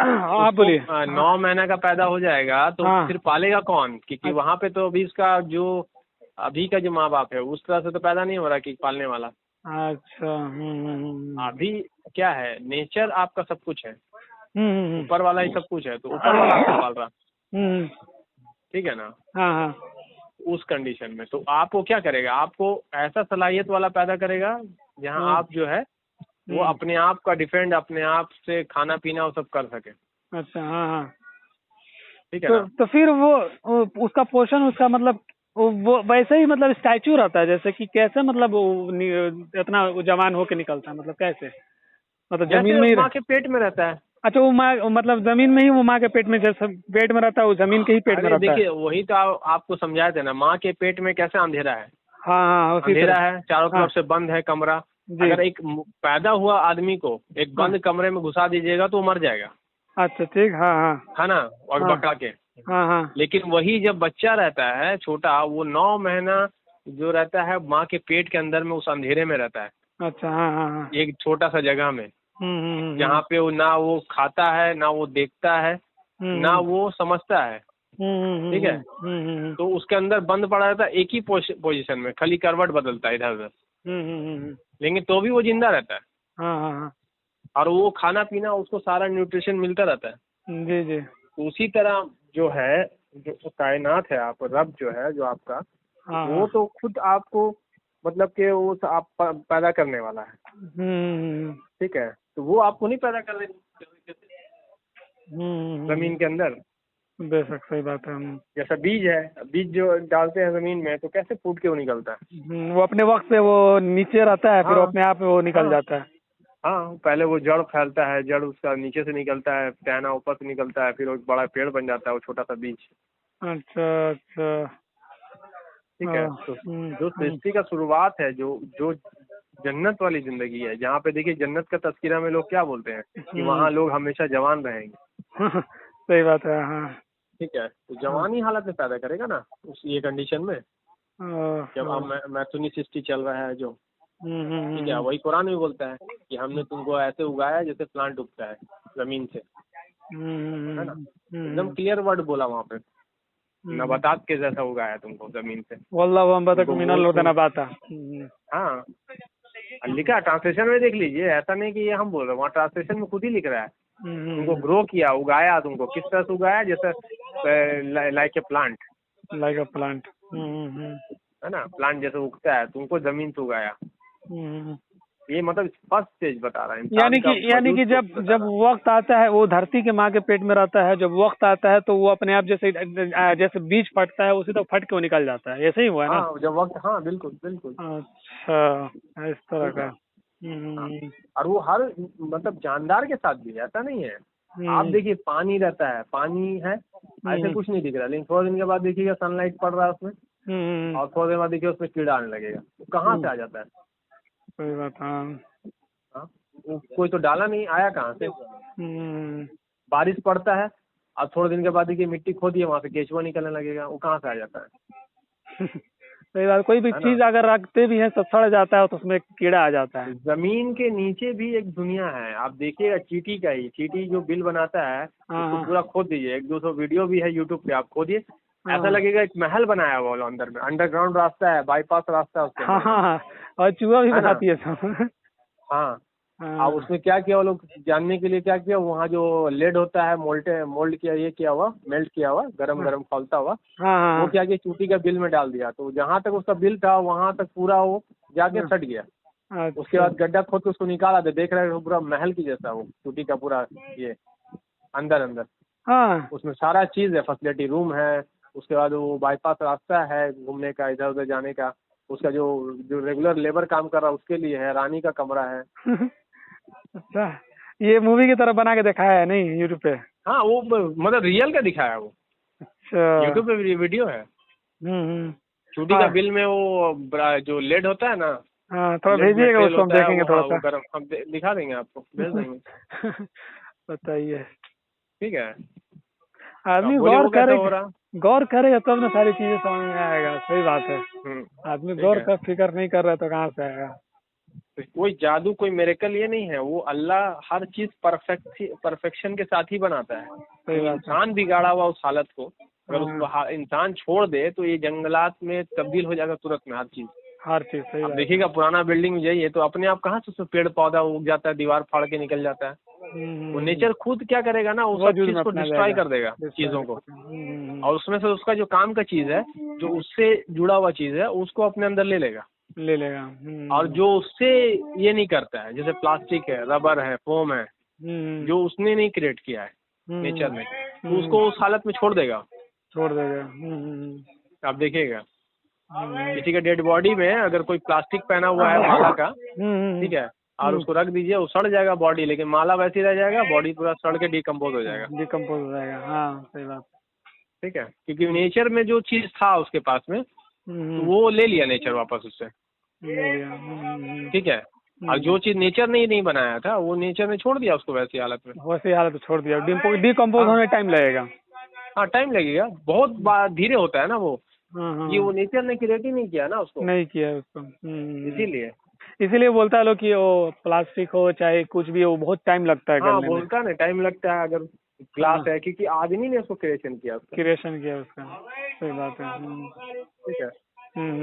हाँ बोलिए। 9 महीना का पैदा हो जाएगा तो हाँ। फिर पालेगा कौन? क्योंकि वहाँ पे तो अभी उसका जो अभी का जो माँ बाप है उस तरह से तो पैदा नहीं हो रहा कि पालने वाला। अच्छा। अभी क्या है, नेचर आपका सब कुछ है, हम्म। ऊपर वाला ही सब कुछ है, तो ऊपर वाला आपको पाल रहा, हम्म। ठीक है ना। हाँ हाँ। उस कंडीशन में तो आपको क्या करेगा, आपको ऐसा सलाहियत वाला पैदा करेगा जहाँ हाँ। आप जो है वो अपने आप का डिफेंड, अपने आप से खाना पीना वो सब कर सके, अच्छा। हाँ हाँ। ठीक है ना। तो फिर वो उसका पोषण, उसका मतलब वो वैसे ही मतलब स्टैचू रहता है, जैसे कि कैसे मतलब इतना वो जवान होके निकलता है, मतलब कैसे, मतलब जमीन जैसे में ही माँ के पेट में रहता है। अच्छा, वो माँ मतलब जमीन में ही, वो माँ के पेट में जैसे पेट में रहता है, वो जमीन के ही पेट में अरे रहता है। देखिए वही तो आपको समझाए थे ना, माँ के पेट में कैसे अंधेरा है, हाँ हाँ, उसी अंधेरा तरह। है, चारों हाँ तरफ से बंद है कमरा। जी। अगर एक पैदा हुआ आदमी को एक हाँ। बंद कमरे में घुसा दीजिएगा तो वो मर जाएगा, अच्छा ठीक। हाँ हाँ। है ना, और हाँ बका के। हाँ। हाँ। लेकिन वही जब बच्चा रहता है छोटा, वो 9 महीना जो रहता है माँ के पेट के अंदर में उस अंधेरे में रहता है, अच्छा। हाँ हाँ हाँ। एक छोटा सा जगह में, हम्म। जहाँ पे वो ना वो खाता है, ना वो देखता है, ना हम्म वो समझता है, ठीक है। हम्म। तो उसके अंदर बंद पड़ा रहता है एक ही पोजीशन में, खाली करवट बदलता है इधर उधर, हम्म। लेकिन तो भी वो जिंदा रहता है, हाँ हाँ हाँ। और वो खाना पीना उसको सारा न्यूट्रिशन मिलता रहता है। जी जी। तो उसी तरह जो है, जो कायनात है, आप रब जो है जो आपका, हाँ वो हाँ। तो खुद आपको मतलब कि वो आप पैदा करने वाला है, हम्म ठीक है। तो वो आपको नहीं पैदा कर जमीन के अंदर। बेशक सही बात है। जैसा बीज है, बीज जो डालते हैं जमीन में तो कैसे फूट के वो निकलता है। वो अपने वक्त पे वो नीचे रहता है, फिर वो हाँ अपने आप वो निकल हाँ जाता है। हाँ, पहले वो जड़ फैलता है, जड़ उसका नीचे से निकलता है, टहना ऊपर से निकलता है, फिर वो एक बड़ा पेड़ बन जाता है वो छोटा सा बीज, अच्छा अच्छा। ठीक है। हाँ, तो जो सृष्टि का शुरुआत है, जो जो जन्नत वाली जिंदगी है, जहाँ पे देखिए जन्नत का तस्करा में लोग क्या बोलते हैं कि वहाँ लोग हमेशा जवान रहेंगे, सही बात है। हाँ ठीक है। तो हाँ। जवानी हालत में पैदा करेगा ना उस ये कंडीशन में, जब अब मैथुनी सृष्टि चल रहा है जो, ठीक है। वही कुरान भी बोलता है कि हमने तुमको ऐसे उगाया जैसे प्लांट उगता है जमीन से, है ना। एकदम क्लियर वर्ड बोला वहाँ पे, नबातात के जैसा उगाया तुमको जमीन से, वल्लाहु अंबतकुम तुमको मिनल अर्दि नबाता। हाँ, और लिखा ट्रांसलेशन में देख लीजिए, ऐसा नहीं कि ये हम बोल रहे हैं, वहाँ ट्रांसलेशन में खुद ही लिख रहा है, तुमको ग्रो किया, उगाया, तुमको किस तरह से उगाया, जैसे like a plant, like a plant. है ना, प्लांट जैसे उगता है, तुमको जमीन से उगाया। ये मतलब फर्स्ट स्टेज बता रहा है इंसान का यानी वजूद कि को जब बता जब रहा है। वक्त आता है, वो धरती के माँ के पेट में रहता है, जब वक्त आता है तो वो अपने आप जैसे जैसे बीज फटता है उसी तो फट के वो निकल जाता है, ऐसे ही हुआ है ना। हाँ जब वक्त, हाँ बिल्कुल बिल्कुल, अच्छा, इस तरह ठीक का। है। हाँ, और वो हर मतलब जानदार के साथ भी ऐसा नहीं है। आप देखिए पानी रहता है, पानी है, ऐसे कुछ नहीं दिख रहा, लेकिन थोड़े दिन के बाद देखिएगा सनलाइट पड़ रहा है उसमें, और थोड़े दिन बाद देखिए उसमें कीड़ा आने लगेगा, वो कहाँ से आ जाता है। सही बात। हाँ। हाँ, वो कोई तो डाला नहीं, आया कहाँ से। बारिश पड़ता है और थोड़े दिन के बाद देखिए मिट्टी खोदी है, वहाँ से केचुआ निकलने लगेगा, वो कहाँ से आ जाता है। सही बात। कोई भी है ना। चीज अगर रखते भी हैं तो सड़ जाता है तो उसमें कीड़ा आ जाता है। जमीन के नीचे भी एक दुनिया है, आप देखिएगा चींटी का ही, चींटी जो बिल बनाता है उसको हाँ पूरा खोद दीजिए, 1-200 वीडियो भी है यूट्यूब पे, आप खोदिए, ऐसा हाँ लगेगा एक महल बनाया हुआ है अंदर में, अंडरग्राउंड रास्ता है, बाईपास रास्ता है उसके हाँ अंदर में, हाँ हाँ। और चूहा भी है ना। बनाती है सब। हाँ, और हाँ उसमें क्या किया वो लोग जानने के लिए, क्या किया, वहाँ जो लेड होता है, मोल्ड किया, ये किया हुआ, मेल्ट किया हुआ, गरम गरम खौलता हुआ, वो हाँ। क्या किया, चूटी का बिल में डाल दिया, तो जहाँ तक उसका बिल था वहाँ तक पूरा वो जाके सट गया। उसके अच्छा। बाद गड्ढा खोद के उसको निकाला, तो देख रहे हैं पूरा महल की जैसा वो चूटी का पूरा ये अंदर अंदर, हाँ। उसमें सारा चीज़ है, फैसिलिटी रूम है, उसके बाद वो बाईपास रास्ता है घूमने का, इधर उधर जाने का, उसका जो जो रेगुलर लेबर काम कर रहा है उसके लिए है, रानी का कमरा है। अच्छा, ये मूवी की तरह बना के दिखाया है नहीं यूट्यूब पे। हाँ वो मतलब रियल का दिखाया है वो, अच्छा। यूट्यूब पे वीडियो है। हम्म। चूटी का हाँ बिल में वो जो लेड होता है ना, हाँ, थोड़ा लेड भेजिएगा मटेरियल उसको, हम होता है देखेंगे वो, थोड़ा हाँ वो सा। गर्म, हम दिखा देंगे आपको, भेज देंगे, बताइए। ठीक है। अब आदमी बोलिए वो कैसे हो रहा। गौर करेगा तब ना सारी चीजें समझ में आएगा। सही बात है। आदमी ठीक गौर है, का फिक्र नहीं कर रहा तो कहाँ से आएगा। तो कोई जादू कोई मिरेकल ये नहीं है, वो अल्लाह हर चीज परफेक्शन के साथ ही बनाता है। तो इंसान बिगाड़ा हुआ उस हालत को अगर उसको इंसान छोड़ दे तो ये जंगलात में तब्दील हो जाएगा तुरंत में हर चीज। अब देखिएगा पुराना बिल्डिंग में जाइए तो अपने आप कहाँ से उसमें पेड़ पौधा उग जाता है, दीवार फाड़ के निकल जाता है। वो नेचर खुद क्या करेगा ना, वो सब चीज को डिस्ट्रॉय कर देगा चीजों को, और उसमें से उसका जो काम का चीज है, जो उससे जुड़ा हुआ चीज है, उसको अपने अंदर ले लेगा। और जो उससे ये नहीं करता है, जैसे प्लास्टिक है, रबर है, फोम है, जो उसने नहीं क्रिएट किया है नेचर ने, तो उसको उस हालत में छोड़ देगा। आप देखिएगा किसी के डेड बॉडी में अगर कोई प्लास्टिक पहना हुआ है माला का, ठीक है, और उसको रख दीजिए, वो सड़ जाएगा बॉडी, लेकिन माला वैसी रह जाएगा, बॉडी पूरा सड़ के डिकम्पोज हो जाएगा। हाँ सही बात। ठीक है, क्योंकि नेचर में जो चीज था उसके पास में, तो वो ले लिया नेचर वापस उससे। ठीक है, और जो चीज नेचर ने नहीं बनाया था, वो नेचर ने छोड़ दिया उसको वैसी हालत में छोड़ दिया। डिकम्पोज होने टाइम लगेगा। हाँ, टाइम लगेगा, बहुत धीरे होता है ना वो। ये वो नेचर ने क्रिएट ही नहीं किया ना उसको, इसीलिए बोलता है लोग कि वो प्लास्टिक हो चाहे कुछ भी हो, बहुत टाइम लगता है। हाँ, बोलता है ना, टाइम लगता है। अगर ग्लास है, क्योंकि आदमी ने उसको क्रिएशन किया उसका। सही बात है। ठीक है,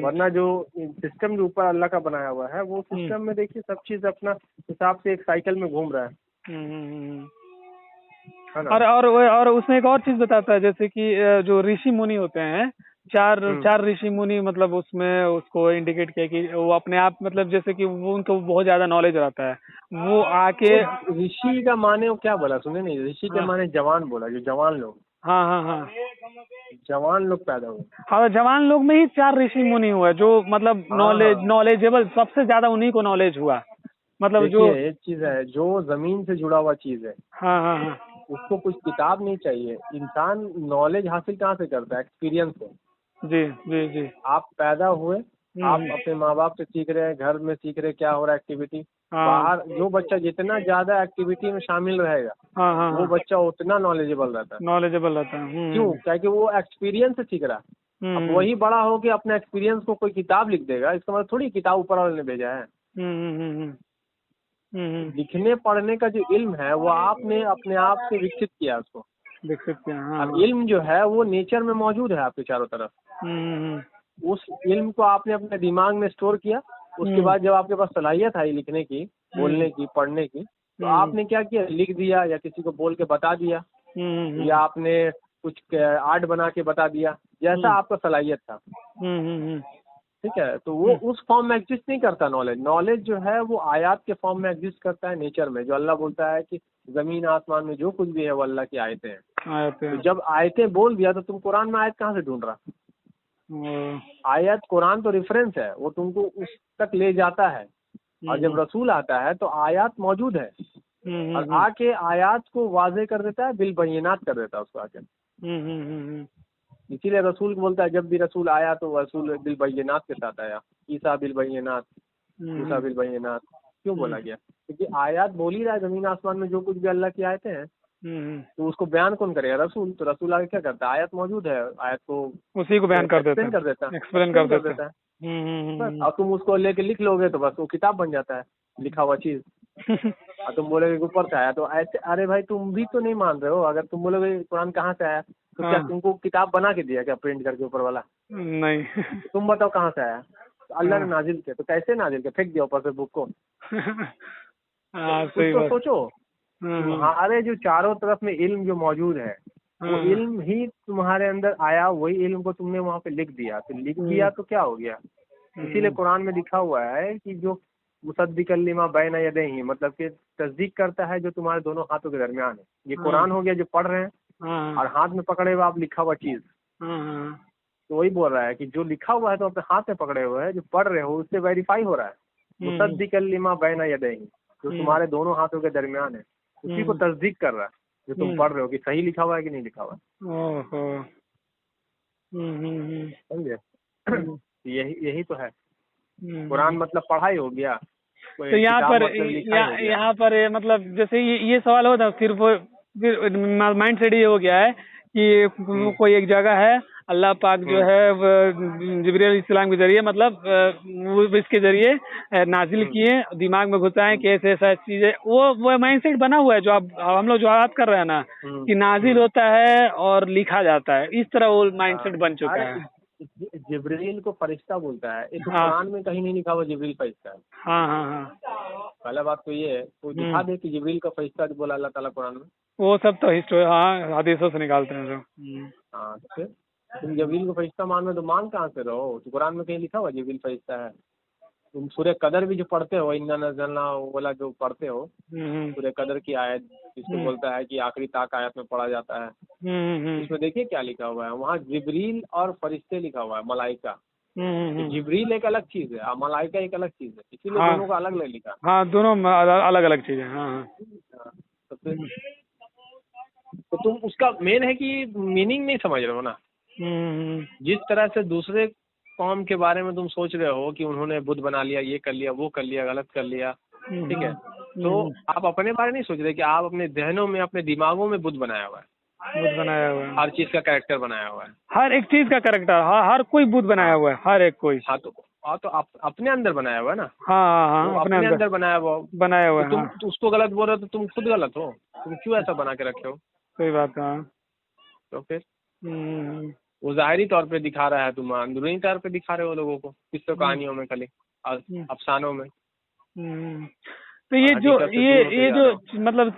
वरना जो सिस्टम जो ऊपर अल्लाह का बनाया हुआ है, वो सिस्टम में देखिए सब चीज अपना हिसाब से एक साइकिल में घूम रहा है। और उसमें एक और चीज बताता है, जैसे कि जो ऋषि मुनि होते हैं, चार ऋषि मुनि, मतलब उसमें उसको इंडिकेट किया कि वो अपने आप, मतलब जैसे कि वो उनको बहुत ज्यादा नॉलेज रहता है, वो आके ऋषि का माने वो क्या बोला सुने नहीं, ऋषि के माने जवान बोला, जो जवान लोग। हाँ जवान लोग पैदा हुए। हाँ, जवान लोग में ही 4 ऋषि मुनि हुए, जो मतलब नॉलेजेबल, सबसे ज्यादा उन्हीं को नॉलेज हुआ। मतलब जो एक चीज है, जो जमीन से जुड़ा हुआ चीज है, हाँ, उसको कुछ किताब नहीं चाहिए। इंसान नॉलेज हासिल कहाँ से करता है? एक्सपीरियंस से। जी। आप पैदा हुए, आप अपने माँ बाप से सीख रहे हैं, घर में सीख रहे क्या हो रहा है एक्टिविटी। बाहर जो बच्चा जितना ज्यादा एक्टिविटी में शामिल रहेगा, वो बच्चा उतना नॉलेजेबल रहता है। क्यों? क्योंकि वो एक्सपीरियंस से सीख रहा है। अब वही बड़ा हो के अपने एक्सपीरियंस को कोई किताब लिख देगा, इसका मतलब थोड़ी किताब ऊपर वाले ने भेजा है। लिखने पढ़ने का जो इल्म है, वो आपने अपने आप से विकसित किया उसको। अब इल्म जो है वो नेचर में मौजूद है आपके चारों तरफ। उस इल्म को आपने अपने दिमाग में स्टोर किया। उसके बाद जब आपके पास सलाहियत आई लिखने की, बोलने की, पढ़ने की, तो आपने क्या किया? लिख दिया, या किसी को बोल के बता दिया, या आपने कुछ आर्ट बना के बता दिया, जैसा आपका सलाहियत था। ठीक है, तो वो उस फॉर्म में एग्जिस्ट नहीं करता। नॉलेज जो है वो आयत के फॉर्म में एग्जिस्ट करता है नेचर में। जो अल्लाह बोलता है कि जमीन आसमान में जो कुछ भी है वो अल्लाह की आयतें हैं। तो जब आयतें बोल दिया तो तुम कुरान में आयत कहाँ से ढूंढ रहा? आयत कुरान तो रेफरेंस है, वो तुमको उस तक ले जाता है। और जब रसूल आता है तो आयत मौजूद है, और आके आयत को वाज़े कर देता है, बिल बय्यिनात कर देता है उसको आके। इसीलिए रसूल बोलता है, जब भी रसूल आया तो रसूल बिल बय्यिनात के साथ आया। ईसा बिल बय्यिनात, मूसा बिल बय्यिनात क्यों बोला गया? क्योंकि आयत बोल ही रहा है, जमीन आसमान में जो कुछ भी अल्लाह की आयतें हैं, तो उसको बयान कौन करेगा? रसूल। तो रसूल आगे क्या करता है? आयत मौजूद है, आयत को उसी को बयान कर देता है, एक्सप्लेन कर देता है। और तुम उसको लेके लिख लोगे तो बस वो किताब बन जाता है, लिखा हुआ चीज। और तुम बोलोगे ऊपर से आया, तो ऐसे अरे भाई तुम भी तो नहीं मान रहे हो। अगर तुम बोलोगे कुरान कहाँ से आया, तो क्या तुमको किताब बना के दिया क्या, प्रिंट करके ऊपर वाला? नहीं। तुम बताओ कहाँ से आया? तो अल्लाह ने नाजिल किया। तो कैसे नाजिल किया? फेंक दिया ऊपर से बुक को? कुछ तो सोचो। तुम्हारे जो चारों तरफ में इल्म जो मौजूद है, वो इल्म ही तुम्हारे अंदर आया, वही इल्म को तुमने वहाँ पे लिख दिया। तो लिख दिया तो क्या हो गया? इसीलिए कुरान में लिखा हुआ है कि जो मुसद्दिक़न लिमा बैन यदैहि, मतलब कि तस्दीक करता है जो तुम्हारे दोनों हाथों के दरमियान है। ये कुरान हो गया जो पढ़ रहे हैं, और हाथ में पकड़े हुए आप लिखा हुआ चीज। तो वही बोल रहा है कि जो लिखा हुआ है तो अपने हाथ में पकड़े हुए है, जो पढ़ रहे हो उससे वेरीफाई हो रहा है। मुसद्दिक़न लिमा बैन यदैहि, जो तुम्हारे दोनों हाथों के दरमियान है, उसी को तस्दीक कर रहा है जो तुम पढ़ रहे हो, कि सही लिखा हुआ है कि नहीं लिखा हुआ है। समझे? यही तो है कुरान। मतलब पढ़ाई हो गया। तो यहाँ पर मतलब जैसे ये सवाल होता है, फिर माइंड सेट ये हो गया है कि कोई एक जगह है, अल्लाह पाक जो है जिब्रील अलैहिस्सलाम के जरिए मतलब वो इसके जरिए नाजिल किए, दिमाग में घुसाए कि ऐसे ऐसा चीजें, वो माइंडसेट बना हुआ है जो आप हम लोग जो बात कर रहे हैं ना कि नाजिल होता है और लिखा जाता है, इस तरह वो माइंडसेट बन चुका है। जिब्रील को फरिश्ता बोलता है, इस कुरान में कहीं नहीं लिखा हुआ जिब्रील फरिश्ता है। हाँ हाँ हाँ, पहला बात तो ये है, कोई दिखा दे कि जिब्रील का फरिश्ता बोला अल्लाह ताला कुरान में। वो सब तो हिस्ट्री, हाँ, हदीसों से निकालते हैं जो। हाँ, तो फिर तुम जिब्रील को फरिश्ता मान में तो मान कहाँ से रहो? तो कुरान में कहीं लिखा हुआ जिब्रील फरिश्ता है? तुम सूर्य कदर भी जो पढ़ते हो, इन्ना नज़लना वाला जो पढ़ते हो, सूर्य कदर की आयत जिसको बोलता है कि आखिरी ताक आयत में पढ़ा जाता है, इसमें देखिए क्या लिखा हुआ है, वहाँ जिब्रील और फरिश्ते लिखा हुआ है, मलाइका। जिब्रील एक अलग चीज है, मलाइका एक अलग चीज है, इसीलिए दोनों का अलग अलग लिखा। हाँ, दोनों अलग अलग चीजें। हाँ, तो फिर तो तुम उसका मेन है कि मीनिंग नहीं समझ रहे हो ना। जिस तरह से दूसरे कौम के बारे में तुम सोच रहे हो कि उन्होंने बुद्ध बना लिया, ये कर लिया, वो कर लिया, गलत कर लिया, ठीक है, तो आप अपने बारे नहीं सोच रहे कि आप अपने जहनों में, अपने दिमागों में बुद्ध बनाया हुआ है, बुद्ध बनाया हुआ है, हर चीज का कैरेक्टर बनाया हुआ है, हर एक चीज का कैरेक्टर, हर कोई बुद्ध बनाया हुआ है, हर एक कोई। हाँ, तो आप अपने अंदर बनाया हुआ है ना। हाँ, तो अपने अंदर बनाया हुआ है। तुम तो उसको गलत बोल रहे हो तो तुम खुद गलत हो, तुम क्यों ऐसा बना के रखे हो? सही बात है। तो फिर वो जाहिरी तौर पे दिखा रहा है, तुम अंदरूनी तौर पे दिखा रहे हो लोगों को, किसको कहानियों में, खाली अफसानों में। तो ये जो मतलब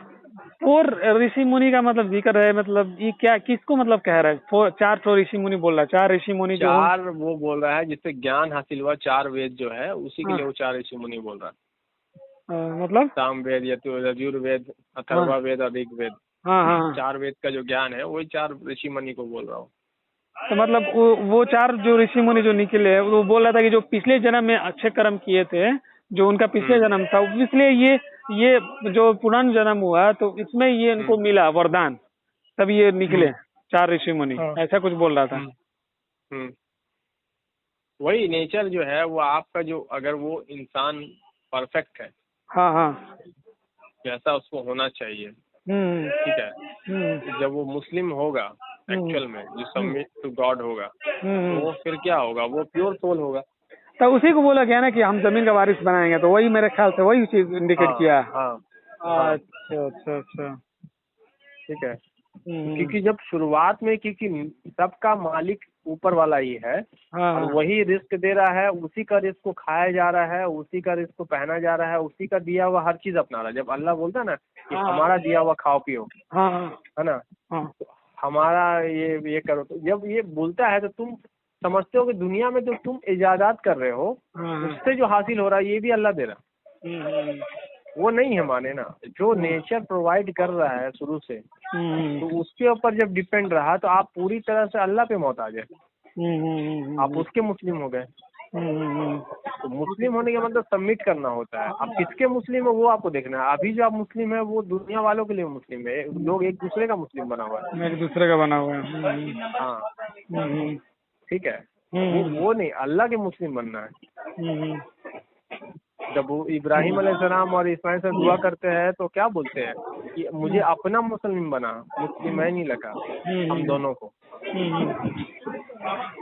4 ऋषि मुनि का मतलब जिक्र है, मतलब ये क्या, किसको मतलब कह रहा है? 4 ऋषि मुनि बोल रहा है, 4 ऋषि मुनि जो 4 वो बोल रहा है जिससे ज्ञान हासिल हुआ, 4 वेद जो है उसी के लिए वो 4 ऋषि मुनि बोल रहा है। मतलब साम वेद, यजुर्वेद, अथर्वा वेद, अधिक वेद, 4 वेद का जो ज्ञान है वही 4 ऋषि मुनि को बोल रहा हूँ। तो मतलब वो 4 जो ऋषि मुनि जो निकले, वो बोल रहा था कि जो पिछले जन्म में अच्छे कर्म किए थे, जो उनका पिछले जन्म था, इसलिए ये जो पुराना जन्म हुआ तो इसमें ये इनको मिला वरदान, तब ये निकले 4 ऋषि मुनि, ऐसा कुछ बोल रहा था। वही नेचर जो है वो आपका, जो अगर वो इंसान परफेक्ट है, हाँ, जैसा उसको होना चाहिए, ठीक है, जब वो मुस्लिम होगा एक्चुअल में, जो सबमिट टू गॉड होगा, तो वो फिर क्या होगा? वो प्योर सोल होगा। तो उसी को बोला गया ना कि हम जमीन का वारिस बनाएंगे, तो वही मेरे ख्याल से वही चीज इंडिकेट किया। अच्छा, ठीक है। क्योंकि जब शुरुआत में, क्योंकि सबका मालिक ऊपर वाला ही है, और वही रिस्क दे रहा है, उसी का रिस्क को खाया जा रहा है, उसी का रिस्क को पहना जा रहा है, उसी का दिया हुआ हर चीज अपना रहा है। जब अल्लाह बोलता है ना कि हमारा दिया हुआ खाओ पियो, है ना, तो हमारा ये करो, तो जब ये बोलता है तो तुम समझते हो कि दुनिया में जो तुम इजादात कर रहे हो, उससे जो हासिल हो रहा है ये भी अल्लाह दे रहा। वो नहीं है माने ना, जो नेचर प्रोवाइड कर रहा है शुरू से, तो उसके ऊपर जब डिपेंड रहा तो आप पूरी तरह से अल्लाह पे मोहताज है, आप उसके मुस्लिम हो गए। तो मुस्लिम होने का मतलब सबमिट करना होता है। अब किसके मुस्लिम है वो आपको देखना है। अभी जो आप मुस्लिम है वो दुनिया वालों के लिए मुस्लिम है, लोग एक दूसरे का मुस्लिम बना हुआ है, एक दूसरे का बना हुआ है। हाँ, ठीक है, वो नहीं, अल्लाह के मुस्लिम बनना है। जब वो इब्राहिम अलैहिस्सलाम और इस्माइल से दुआ करते हैं तो क्या बोलते हैं कि मुझे अपना मुस्लिम बना, मुस्लिम है नहीं लगा हम दोनों को।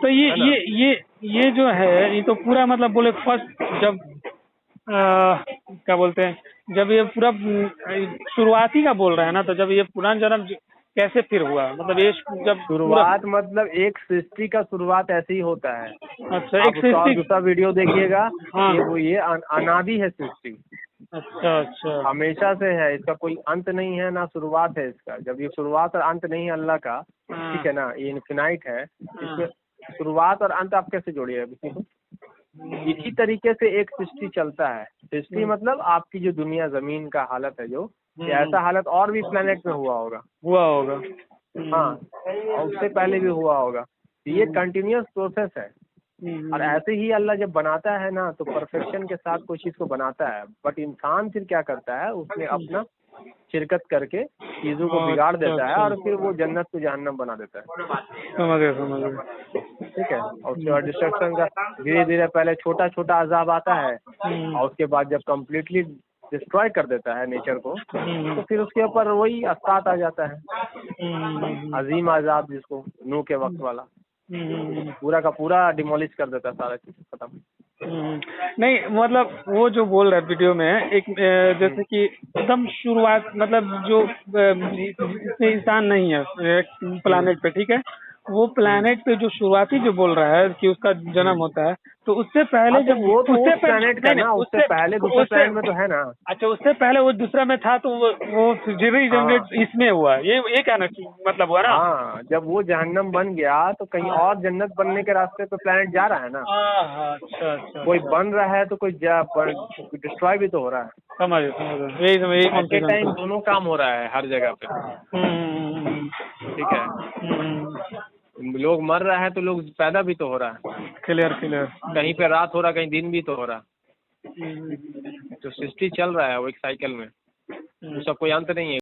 तो ये जो है, ये तो पूरा मतलब बोले फर्स्ट जब क्या बोलते हैं, जब ये पूरा शुरुआती का बोल रहे हैं ना, तो जब ये पुराना जन्म कैसे फिर हुआ, मतलब ये जब शुरुआत मतलब एक सृष्टि का शुरुआत ऐसे ही होता है। अच्छा, एक सृष्टि, दूसरा वीडियो देखिएगा, ये अनादि है सृष्टि। अच्छा, हमेशा से है, इसका कोई अंत नहीं है ना शुरुआत है इसका। जब ये शुरुआत और अंत नहीं है अल्लाह का, ठीक है ना, ये इनफिनाइट है, इसमें शुरुआत और अंत आप कैसे जोड़िए? इसी तरीके से एक सृष्टि चलता है। सृष्टि मतलब आपकी जो दुनिया जमीन का हालत है, जो ऐसा हालत और भी प्लेनेट में हुआ होगा। हाँ, और उससे पहले भी हुआ होगा। ये कंटिन्यूअस प्रोसेस है। और ऐसे ही अल्लाह जब बनाता है ना, तो परफेक्शन के साथ कोई चीज को बनाता है। बट इंसान फिर क्या करता है, उसने अपना शिरकत करके चीजों को बिगाड़ देता है, और फिर वो जन्नत को जहन्नम बना देता है। समझ गया। ठीक है, और उसके बाद डिस्ट्रक्शन का धीरे धीरे पहले छोटा छोटा अजाब आता है, और उसके बाद जब कम्प्लीटली डिस्ट्रॉय कर देता है नेचर को, तो फिर उसके ऊपर वही अस्तात आ जाता है। अजीम आजाद जिसको नूह के वक्त वाला, पूरा का पूरा डिमोलिश कर देता, सारा चीज खत्म। नहीं मतलब वो जो बोल रहा है वीडियो में एक जैसे कि एकदम शुरुआत मतलब जो इसमें इंसान नहीं है प्लानेट पे, ठीक है, वो प्लानेट पे जो शुरुआती जो बोल रहा है कि उसका जन्म होता है, तो उससे पहले जब वो तो उससे प्लानेट का ना, उससे पहले दूसरे प्लानेट में तो है ना। अच्छा, उससे पहले वो दूसरा में था, तो वो जनरेट इसमें हुआ, ये कहना मतलब हुआ ना। हाँ, जब वो जहन्नम बन गया तो कहीं और जन्नत बनने के रास्ते पे प्लानेट जा रहा है ना। अच्छा, कोई बन रहा है तो कोई डिस्ट्रॉय भी तो हो रहा है। समझ यही एट ए टाइम दोनों काम हो रहा है हर जगह पे। ठीक है, लोग मर रहा है तो लोग पैदा भी तो हो रहा है। क्लियर कहीं पे रात हो रहा, कहीं दिन भी तो हो रहा। तो सृष्टि चल रहा है वो एक साइकिल में, उसका कोई अंत नहीं है।